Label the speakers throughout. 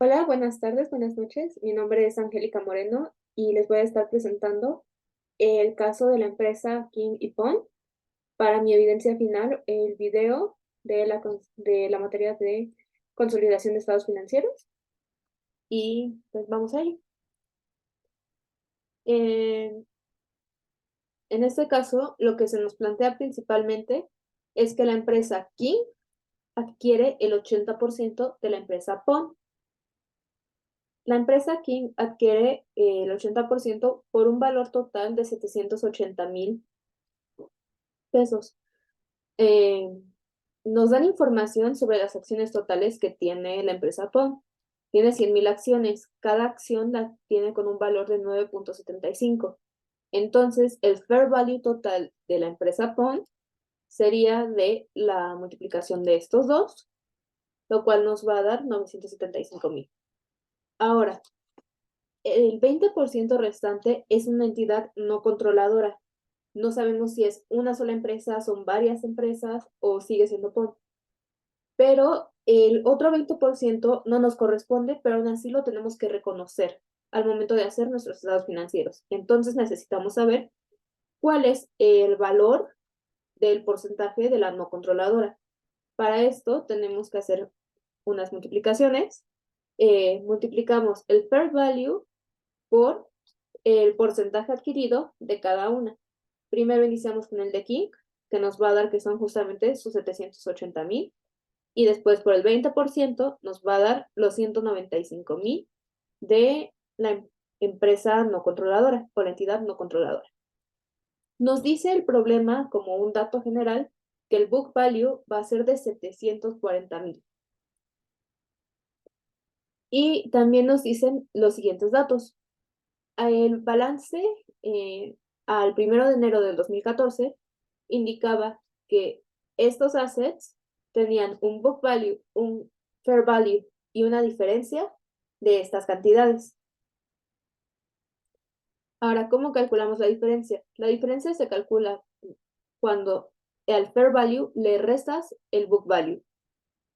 Speaker 1: Hola, buenas tardes, buenas noches. Mi nombre es Angélica Moreno y les voy a estar presentando el caso de la empresa King y Pond. Para mi evidencia final, el video de la materia de consolidación de estados financieros. Y pues vamos a ello. En, en este caso, lo que se nos plantea principalmente es que la empresa King adquiere el 80% de la empresa Pond. La empresa King adquiere el 80% por un valor total de 780,000 pesos. Eh, Nos dan información sobre las acciones totales que tiene la empresa PON. Tiene 100,000 acciones. Cada acción la tiene con un valor de 9,75. Entonces, el fair value total de la empresa PON sería de la multiplicación de estos dos, lo cual nos va a dar 975,000. Ahora, el 20% restante es una entidad no controladora. No sabemos si es una sola empresa, son varias empresas o sigue siendo PON. Pero el otro 20% no nos corresponde, pero aún así lo tenemos que reconocer al momento de hacer nuestros estados financieros. Entonces necesitamos saber cuál es el valor del porcentaje de la no controladora. Para esto tenemos que hacer unas multiplicaciones. Multiplicamos el fair value por el porcentaje adquirido de cada una. Primero iniciamos con el de King, que nos va a dar que son justamente sus 780,000, y después por el 20% nos va a dar los 195,000 de la empresa no controladora o la entidad no controladora. Nos dice el problema como un dato general que el book value va a ser de 740,000. Y también nos dicen los siguientes datos. El balance al 1 de enero del 2014 indicaba que estos assets tenían un book value, un fair value y una diferencia de estas cantidades. Ahora, ¿cómo calculamos la diferencia? La diferencia se calcula cuando al fair value le restas el book value.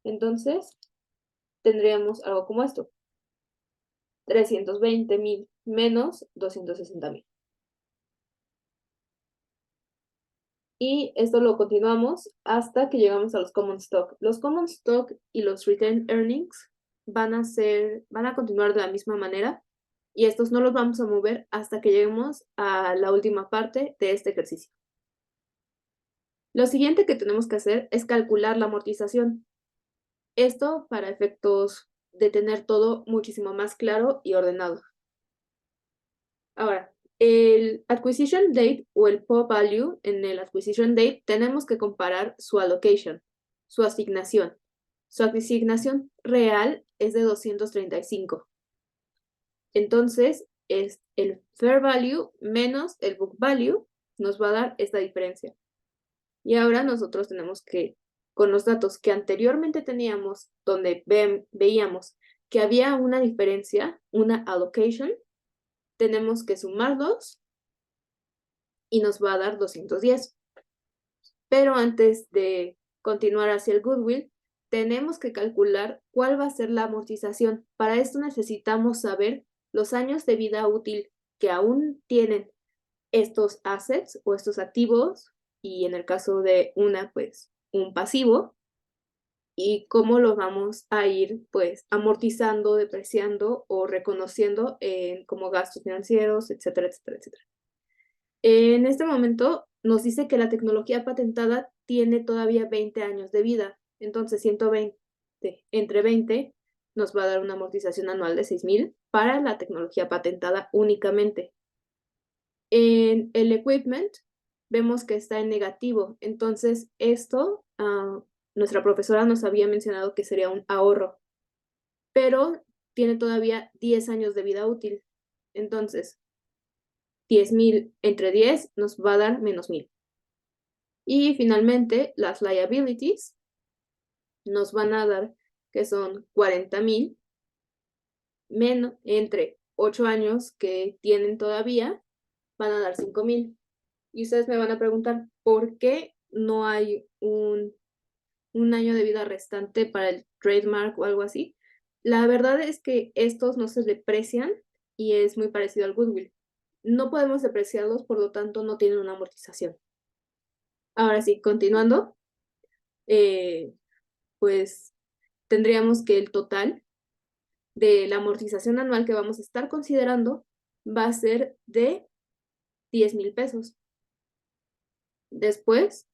Speaker 1: Entonces, tendríamos algo como esto: 320,000 menos 260,000. Y esto lo continuamos hasta que llegamos a los common stock. Los common stock y los retained earnings van a continuar de la misma manera, y estos no los vamos a mover hasta que lleguemos a la última parte de este ejercicio. Lo siguiente que tenemos que hacer es calcular la amortización. Esto para efectos de tener todo muchísimo más claro y ordenado. Ahora, el acquisition date o el PO value, en el acquisition date tenemos que comparar su allocation, su asignación. Su asignación real es de 235. Entonces, es el fair value menos el book value nos va a dar esta diferencia. Y ahora nosotros tenemos que, con los datos que anteriormente teníamos, donde veíamos que había una diferencia, una allocation, tenemos que sumarlos y nos va a dar 210. Pero antes de continuar hacia el goodwill, tenemos que calcular cuál va a ser la amortización. Para esto necesitamos saber los años de vida útil que aún tienen estos assets o estos activos, y en el caso de una, pues un pasivo, y cómo los vamos a ir pues amortizando, depreciando o reconociendo como gastos financieros, etcétera, etcétera, etcétera. En este momento nos dice que la tecnología patentada tiene todavía 20 años de vida, entonces 120 entre 20 nos va a dar una amortización anual de 6,000 para la tecnología patentada únicamente. En el equipment vemos que está en negativo, entonces esto nuestra profesora nos había mencionado que sería un ahorro, pero tiene todavía 10 años de vida útil. Entonces, 10,000 entre 10 nos va a dar menos 1,000. Y finalmente, las liabilities nos van a dar que son 40,000 menos entre 8 años que tienen todavía, van a dar 5,000. Y ustedes me van a preguntar, ¿por qué no hay un año de vida restante para el trademark o algo así? La verdad es que estos no se deprecian y es muy parecido al goodwill. No podemos depreciarlos, por lo tanto no tienen una amortización. Ahora sí, continuando, pues tendríamos que el total de la amortización anual que vamos a estar considerando va a ser de 10,000 pesos. Después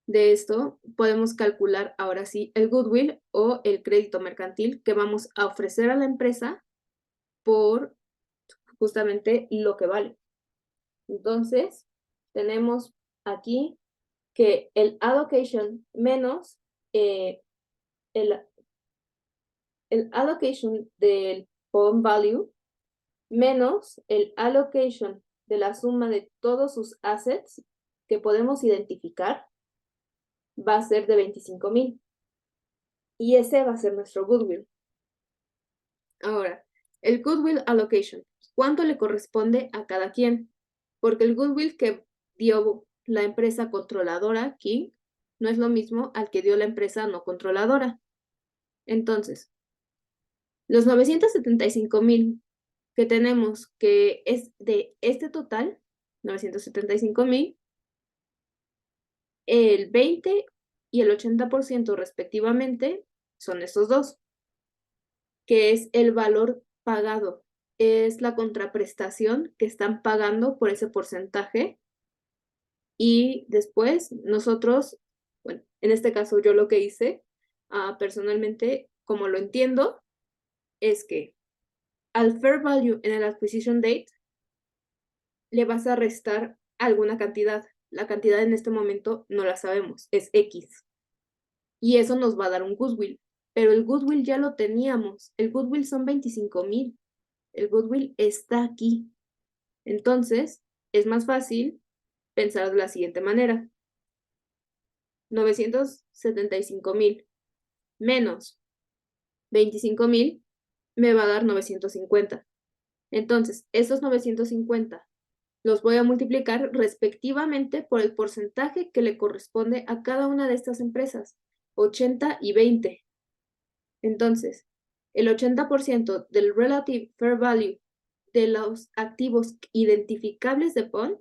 Speaker 1: de esto, podemos calcular ahora sí el goodwill o el crédito mercantil que vamos a ofrecer a la empresa por justamente lo que vale. Entonces, tenemos aquí que el allocation menos el allocation del bond value menos el allocation de la suma de todos sus assets que podemos identificar va a ser de 25,000. Y ese va a ser nuestro goodwill. Ahora, el goodwill allocation. ¿Cuánto le corresponde a cada quien? Porque el goodwill que dio la empresa controladora, King, no es lo mismo al que dio la empresa no controladora. Entonces, los 975,000 que tenemos, que es de este total, 975,000, el 20 y el 80% respectivamente son estos dos, que es el valor pagado, es la contraprestación que están pagando por ese porcentaje. Y después nosotros, bueno, en este caso yo lo que hice personalmente, como lo entiendo, es que al fair value en el acquisition date le vas a restar alguna cantidad. La cantidad en este momento no la sabemos, es X. Y eso nos va a dar un goodwill. Pero el goodwill ya lo teníamos. El goodwill son 25,000. El goodwill está aquí. Entonces, es más fácil pensar de la siguiente manera. 975,000 menos 25,000 me va a dar 950. Entonces, esos 950 los voy a multiplicar respectivamente por el porcentaje que le corresponde a cada una de estas empresas, 80 y 20. Entonces, el 80% del relative fair value de los activos identificables de PON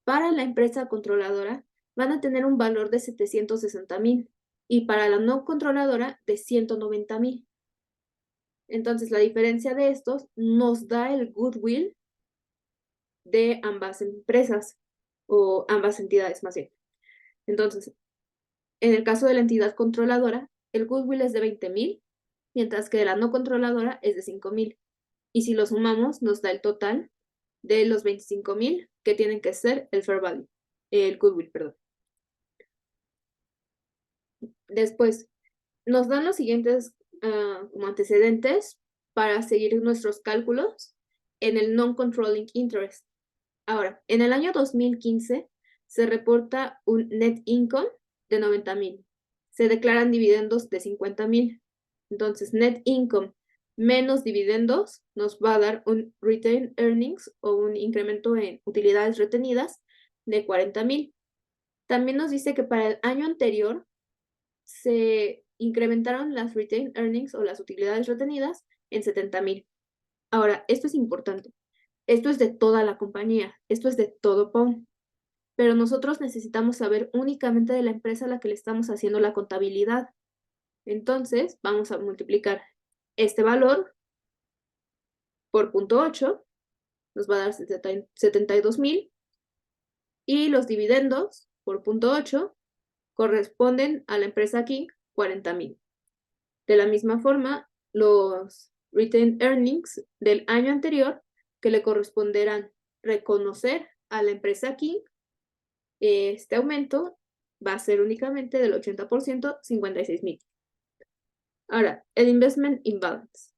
Speaker 1: para la empresa controladora van a tener un valor de 760,000 y para la no controladora de 190,000. Entonces, la diferencia de estos nos da el goodwill de ambas empresas o ambas entidades más bien. Entonces, en el caso de la entidad controladora, el goodwill es de 20,000, mientras que la no controladora es de 5,000. Y si lo sumamos, nos da el total de los 25,000 que tienen que ser el fair value, el goodwill, perdón. Después, nos dan los siguientes como antecedentes para seguir nuestros cálculos en el non-controlling interest. Ahora, en el año 2015 se reporta un net income de 90,000. Se declaran dividendos de 50,000. Entonces, net income menos dividendos nos va a dar un retained earnings o un incremento en utilidades retenidas de 40,000. También nos dice que para el año anterior se incrementaron las retained earnings o las utilidades retenidas en 70,000. Ahora, esto es importante. Esto es de toda la compañía, esto es de todo PON, pero nosotros necesitamos saber únicamente de la empresa a la que le estamos haciendo la contabilidad. Entonces, vamos a multiplicar este valor por 0.8, nos va a dar 72,000, y los dividendos por 0.8 corresponden a la empresa King, 40,000. De la misma forma, los retained earnings del año anterior que le corresponderán reconocer a la empresa King, este aumento va a ser únicamente del 80%, 56,000. Ahora, el investment imbalance.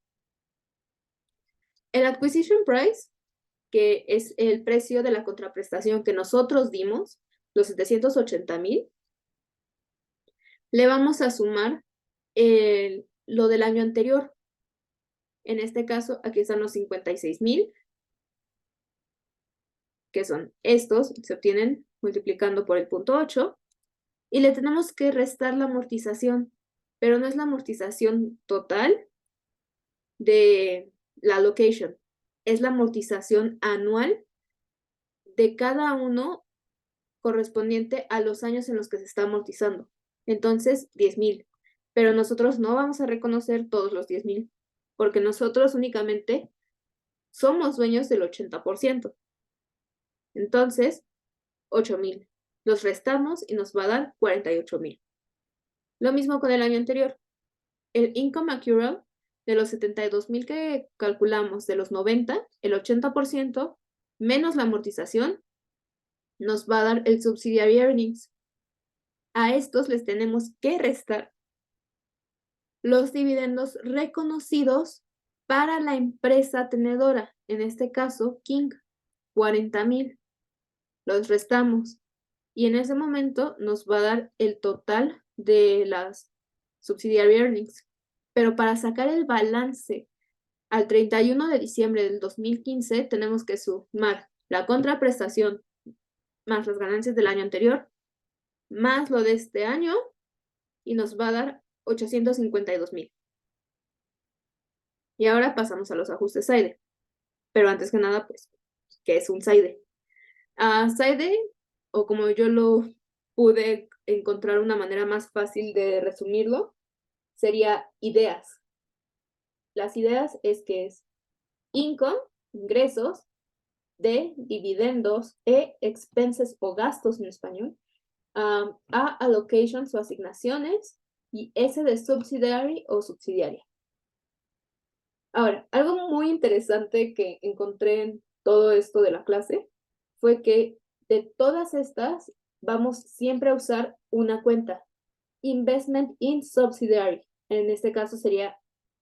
Speaker 1: El acquisition price, que es el precio de la contraprestación que nosotros dimos, los 780,000, le vamos a sumar lo del año anterior. En este caso, aquí están los 56,000, que son estos, se obtienen multiplicando por el 0.8, y le tenemos que restar la amortización, pero no es la amortización total, de la allocation. Es la amortización anual de cada uno correspondiente a los años en los que se está amortizando. Entonces, 10,000. Pero nosotros no vamos a reconocer todos los 10,000, porque nosotros únicamente somos dueños del 80%. Entonces, 8,000. Los restamos y nos va a dar 48,000. Lo mismo con el año anterior. El income accrual de los 72,000 que calculamos de los 90, el 80% menos la amortización nos va a dar el subsidiary earnings. A estos les tenemos que restar los dividendos reconocidos para la empresa tenedora, en este caso King, 40,000. Los restamos y en ese momento nos va a dar el total de las subsidiary earnings. Pero para sacar el balance al 31 de diciembre del 2015 tenemos que sumar la contraprestación más las ganancias del año anterior, más lo de este año, y nos va a dar 852,000. Y ahora pasamos a los ajustes SAIDE. Pero antes que nada, pues, ¿qué es un SAIDE? SAIDE, o como yo lo pude encontrar una manera más fácil de resumirlo, sería ideas. Las ideas es que es income, ingresos, de dividendos e expenses o gastos en español, A allocations o asignaciones, y S de subsidiary o subsidiaria. Ahora, algo muy interesante que encontré en todo esto de la clase fue que de todas estas vamos siempre a usar una cuenta, investment in subsidiary. En este caso sería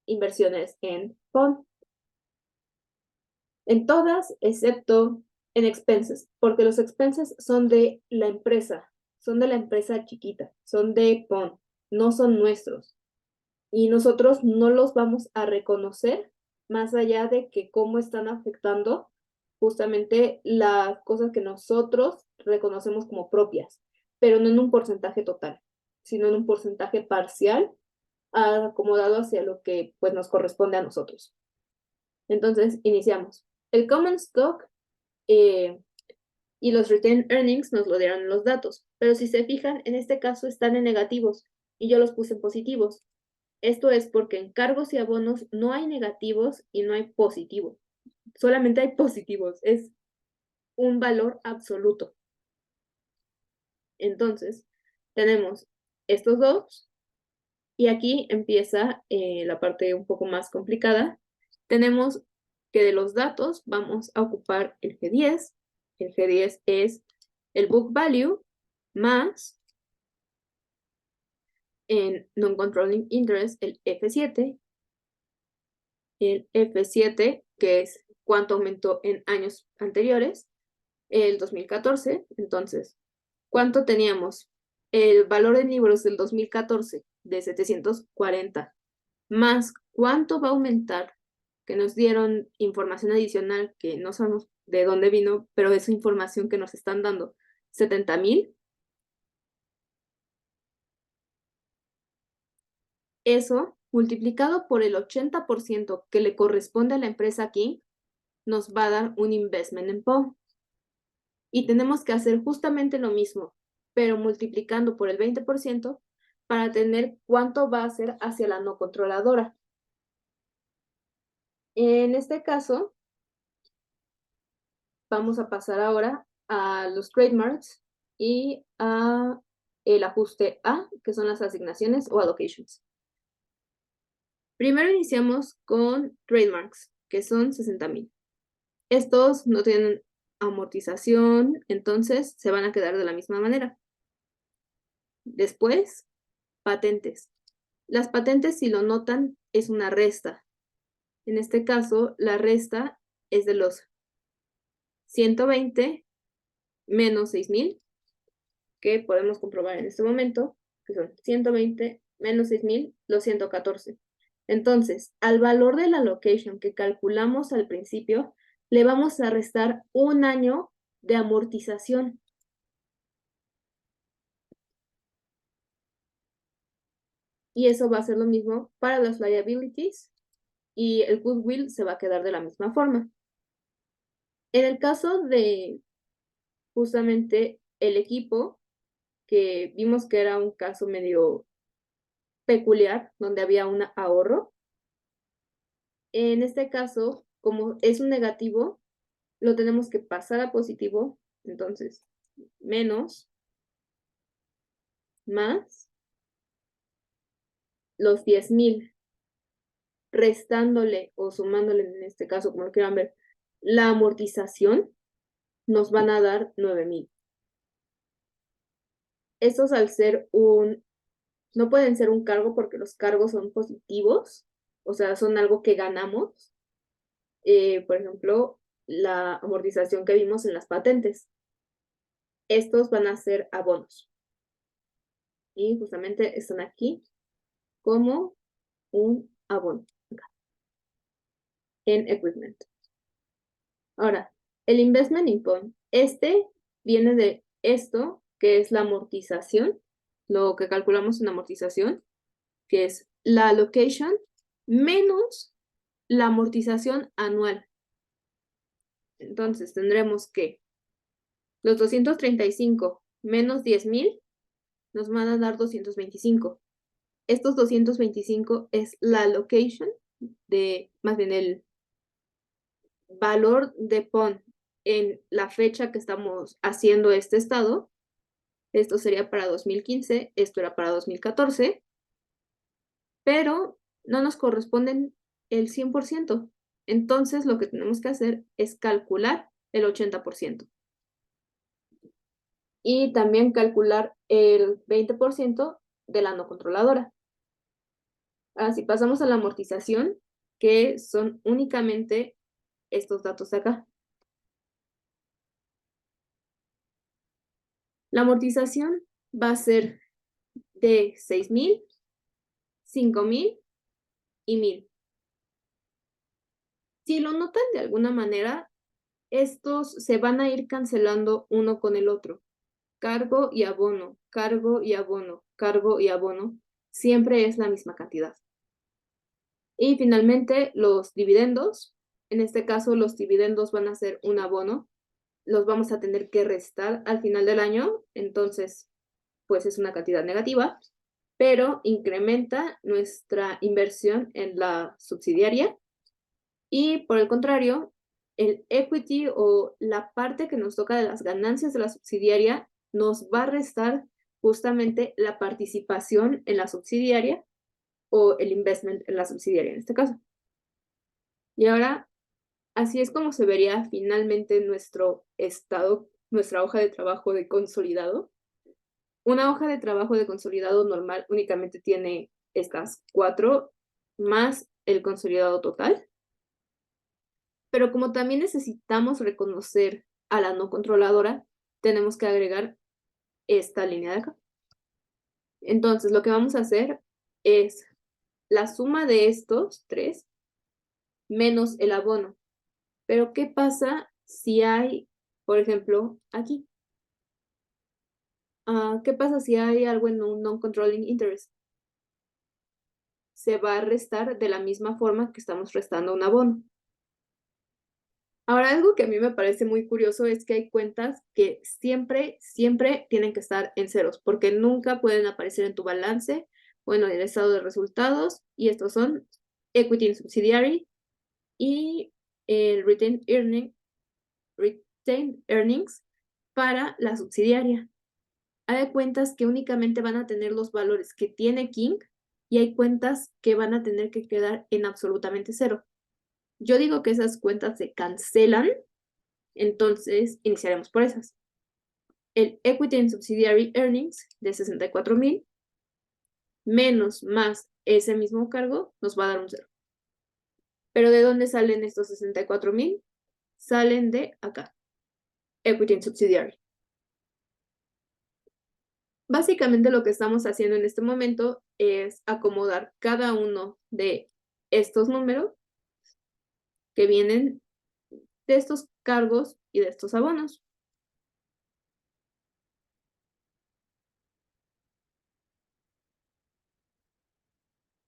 Speaker 1: inversiones en bond. En todas, excepto en expenses, porque los expenses son de la empresa chiquita, son de bond, no son nuestros. Y nosotros no los vamos a reconocer más allá de que cómo están afectando justamente las cosas que nosotros reconocemos como propias, pero no en un porcentaje total, sino en un porcentaje parcial acomodado hacia lo que pues nos corresponde a nosotros. Entonces, iniciamos. El common stock y los retained earnings nos lo dieron los datos, pero si se fijan, en este caso están en negativos y yo los puse en positivos. Esto es porque en cargos y abonos no hay negativos y no hay positivos. Solamente hay positivos. Es un valor absoluto. Entonces, tenemos estos dos. Y aquí empieza la parte un poco más complicada. Tenemos que de los datos vamos a ocupar el G10. El G10 es el book value más en non-controlling interest el F7. El F7, que es cuánto aumentó en años anteriores, el 2014. Entonces, ¿cuánto teníamos? El valor en libros del 2014 de 740, más cuánto va a aumentar, que nos dieron información adicional que no sabemos de dónde vino, pero es información que nos están dando, 70,000. Eso, multiplicado por el 80% que le corresponde a la empresa aquí, nos va a dar un investment en PO. Y tenemos que hacer justamente lo mismo, pero multiplicando por el 20% para tener cuánto va a ser hacia la no controladora. En este caso, vamos a pasar ahora a los trademarks y a el ajuste A, que son las asignaciones o allocations. Primero iniciamos con trademarks, que son 60,000. Estos no tienen amortización, entonces se van a quedar de la misma manera. Después, patentes. Las patentes, si lo notan, es una resta. En este caso, la resta es de los 120 menos 6,000, que podemos comprobar en este momento, que son 120 menos 6,000, los 114. Entonces, al valor de la allocation que calculamos al principio, le vamos a restar un año de amortización. Y eso va a ser lo mismo para las liabilities y el goodwill se va a quedar de la misma forma. En el caso de justamente el equipo, que vimos que era un caso medio peculiar, donde había un ahorro, en este caso, como es un negativo, lo tenemos que pasar a positivo, entonces menos, más, los 10,000, restándole o sumándole en este caso, como lo quieran ver, la amortización, nos van a dar 9,000. Estos al ser no pueden ser un cargo porque los cargos son positivos, o sea, son algo que ganamos. Por ejemplo, la amortización que vimos en las patentes. Estos van a ser abonos. Y justamente están aquí como un abono en equipment. Ahora, el investment income, viene de esto, que es la amortización, lo que calculamos en amortización, que es la allocation menos la amortización anual. Entonces tendremos que los 235 menos 10,000 nos van a dar 225. Estos 225 es la allocation más bien el valor de PON en la fecha que estamos haciendo este estado. Esto sería para 2015, esto era para 2014, pero no nos corresponden el 100%. Entonces lo que tenemos que hacer es calcular el 80%. Y también calcular el 20% de la no controladora. Ahora, si pasamos a la amortización, que son únicamente estos datos de acá. La amortización va a ser de 6,000, 5,000 y 1,000. Si lo notan de alguna manera, estos se van a ir cancelando uno con el otro. Cargo y abono, cargo y abono, cargo y abono, siempre es la misma cantidad. Y finalmente los dividendos, en este caso los dividendos van a ser un abono, los vamos a tener que restar al final del año, entonces pues es una cantidad negativa, pero incrementa nuestra inversión en la subsidiaria. Y por el contrario, el equity o la parte que nos toca de las ganancias de la subsidiaria nos va a restar justamente la participación en la subsidiaria o el investment en la subsidiaria en este caso. Y ahora, así es como se vería finalmente nuestro estado, nuestra hoja de trabajo de consolidado. Una hoja de trabajo de consolidado normal únicamente tiene estas 4 más el consolidado total. Pero como también necesitamos reconocer a la no controladora, tenemos que agregar esta línea de acá. Entonces, lo que vamos a hacer es la suma de estos 3 menos el abono. Pero, ¿qué pasa si hay, por ejemplo, aquí? ¿Qué pasa si hay algo en un non-controlling interest? Se va a restar de la misma forma que estamos restando un abono. Ahora, algo que a mí me parece muy curioso es que hay cuentas que siempre, siempre tienen que estar en ceros, porque nunca pueden aparecer en tu balance o en el estado de resultados, y estos son Equity in Subsidiary y el Retained Earnings para la subsidiaria. Hay cuentas que únicamente van a tener los valores que tiene King y hay cuentas que van a tener que quedar en absolutamente cero. Yo digo que esas cuentas se cancelan, entonces iniciaremos por esas. El Equity in Subsidiary Earnings de 64,000 menos más ese mismo cargo nos va a dar un 0. ¿Pero de dónde salen estos 64,000? Salen de acá. Equity in Subsidiary. Básicamente lo que estamos haciendo en este momento es acomodar cada uno de estos números que vienen de estos cargos y de estos abonos.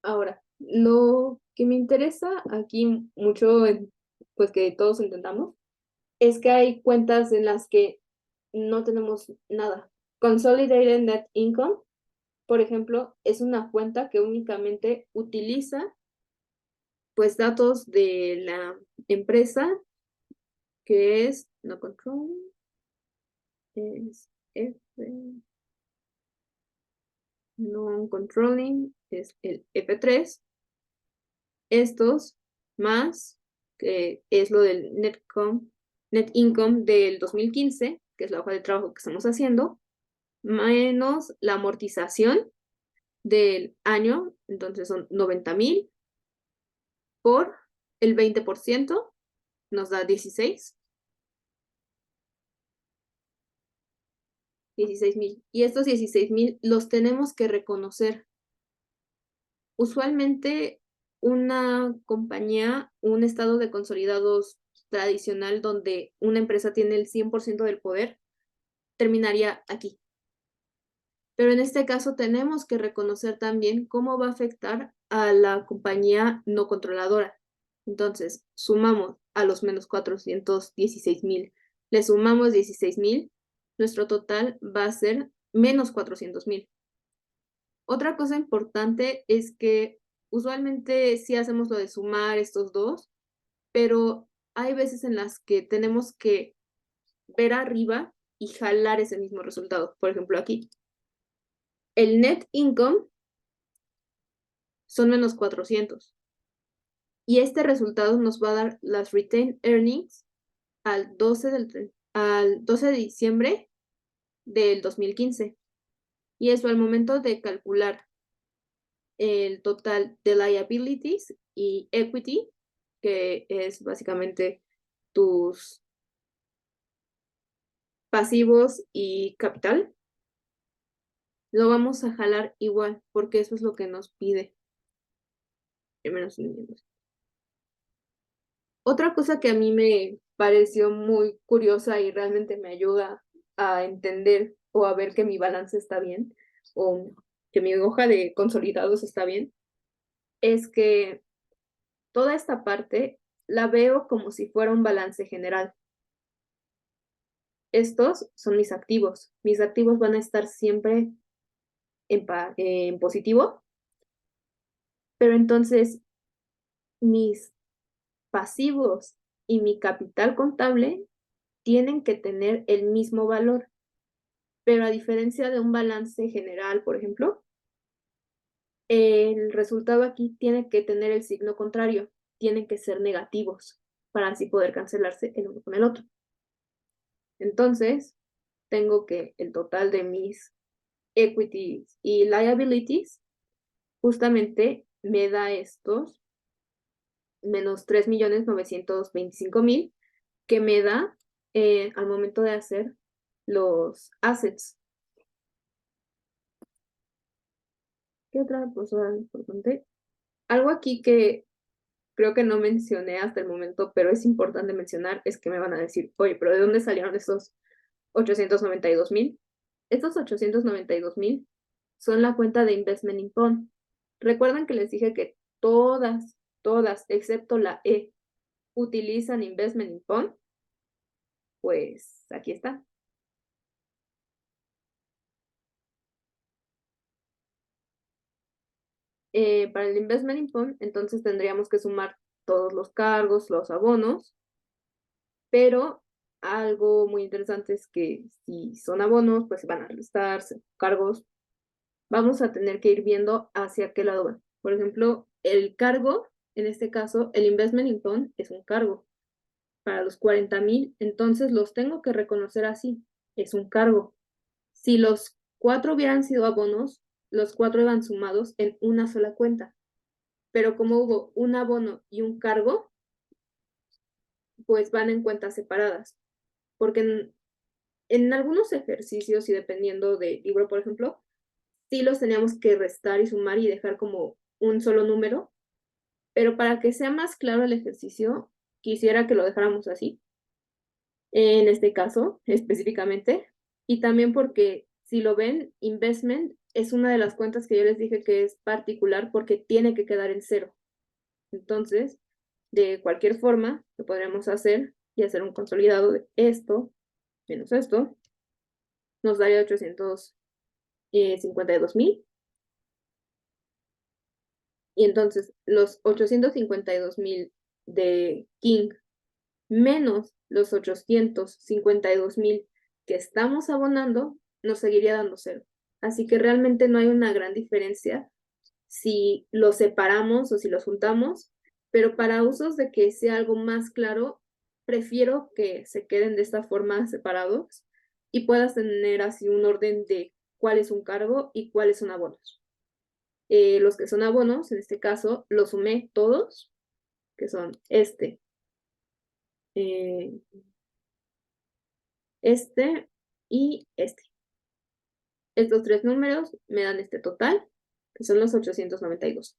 Speaker 1: Ahora, Lo que me interesa aquí mucho, pues que todos intentamos, es que hay cuentas en las que no tenemos nada. Consolidated Net Income, por ejemplo, es una cuenta que únicamente utiliza pues datos de la empresa, que es no control, es F, non-controlling, es el F3. Estos más, que es lo del net income del 2015, que es la hoja de trabajo que estamos haciendo, menos la amortización del año, entonces son 90,000 por el 20%, nos da 16,000. Y estos 16,000 los tenemos que reconocer. Usualmente una compañía, un estado de consolidados tradicional donde una empresa tiene el 100% del poder, terminaría aquí. Pero en este caso tenemos que reconocer también cómo va a afectar a la compañía no controladora. Entonces, sumamos a los menos 416,000, le sumamos 16,000, nuestro total va a ser menos 400,000. Otra cosa importante es que usualmente sí hacemos lo de sumar estos dos, pero hay veces en las que tenemos que ver arriba y jalar ese mismo resultado. Por ejemplo, aquí. El net income son menos 400. Y este resultado nos va a dar las retained earnings al 12 de diciembre del 2015. Y eso al momento de calcular el total de liabilities y equity, que es básicamente tus pasivos y capital, lo vamos a jalar igual, porque eso es lo que nos pide. Otra cosa que a mí me pareció muy curiosa y realmente me ayuda a entender o a ver que mi balance está bien o que mi hoja de consolidados está bien, es que toda esta parte la veo como si fuera un balance general. Estos son mis activos. Mis activos van a estar siempre en positivo, pero entonces mis pasivos y mi capital contable tienen que tener el mismo valor. Pero a diferencia de un balance general, por ejemplo, el resultado aquí tiene que tener el signo contrario, tienen que ser negativos para así poder cancelarse el uno con el otro. Entonces, tengo que el total de mis equities y liabilities justamente me da estos menos 3,925,000 que me da al momento de hacer los assets. ¿Qué otra cosa importante? Algo aquí que creo que no mencioné hasta el momento, pero es importante mencionar, es que me van a decir, oye, pero ¿de dónde salieron estos 892,000? Estos 892,000 son la cuenta de Investment in Bond. Recuerdan que les dije que todas, excepto la E, utilizan Investment in Bond. Pues aquí está. Para el Investment in Bond, entonces tendríamos que sumar todos los cargos, los abonos, pero algo muy interesante es que si son abonos, pues se van a restar cargos. Vamos a tener que ir viendo hacia qué lado van. Por ejemplo, el cargo, en este caso, el investment income es un cargo. Para los 40,000, entonces los tengo que reconocer así, es un cargo. Si los 4 hubieran sido abonos, los 4 iban sumados en una sola cuenta. Pero como hubo un abono y un cargo, pues van en cuentas separadas. Porque en algunos ejercicios y dependiendo del libro, por ejemplo, sí los teníamos que restar y sumar y dejar como un solo número, pero para que sea más claro el ejercicio, quisiera que lo dejáramos así, en este caso específicamente, y también porque si lo ven, investment es una de las cuentas que yo les dije que es particular porque tiene que quedar en cero. Entonces, de cualquier forma, lo podremos hacer y hacer un consolidado de esto menos esto, nos daría 852,000. Y entonces, los 852,000 de King menos los 852,000 que estamos abonando, nos seguiría dando cero. Así que realmente no hay una gran diferencia si los separamos o si los juntamos, pero para usos de que sea algo más claro, prefiero que se queden de esta forma separados y puedas tener así un orden de cuál es un cargo y cuáles son abonos. Los que son abonos, en este caso, los sumé todos, que son eh, este y este. Estos tres números me dan este total, que son los 892.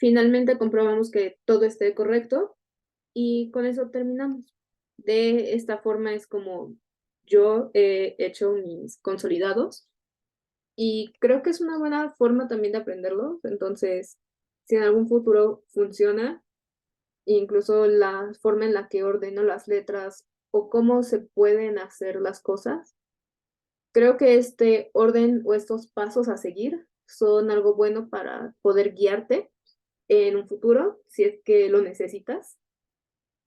Speaker 1: Finalmente comprobamos que todo esté correcto y con eso terminamos. De esta forma es como yo he hecho mis consolidados y creo que es una buena forma también de aprenderlo. Entonces, si en algún futuro funciona, incluso la forma en la que ordeno las letras o cómo se pueden hacer las cosas, creo que este orden o estos pasos a seguir son algo bueno para poder guiarte en un futuro, si es que lo necesitas.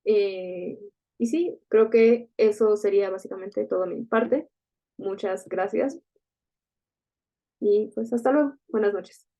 Speaker 1: Eh, y sí, creo que eso sería básicamente todo de mi parte. Muchas gracias y pues hasta luego. Buenas noches.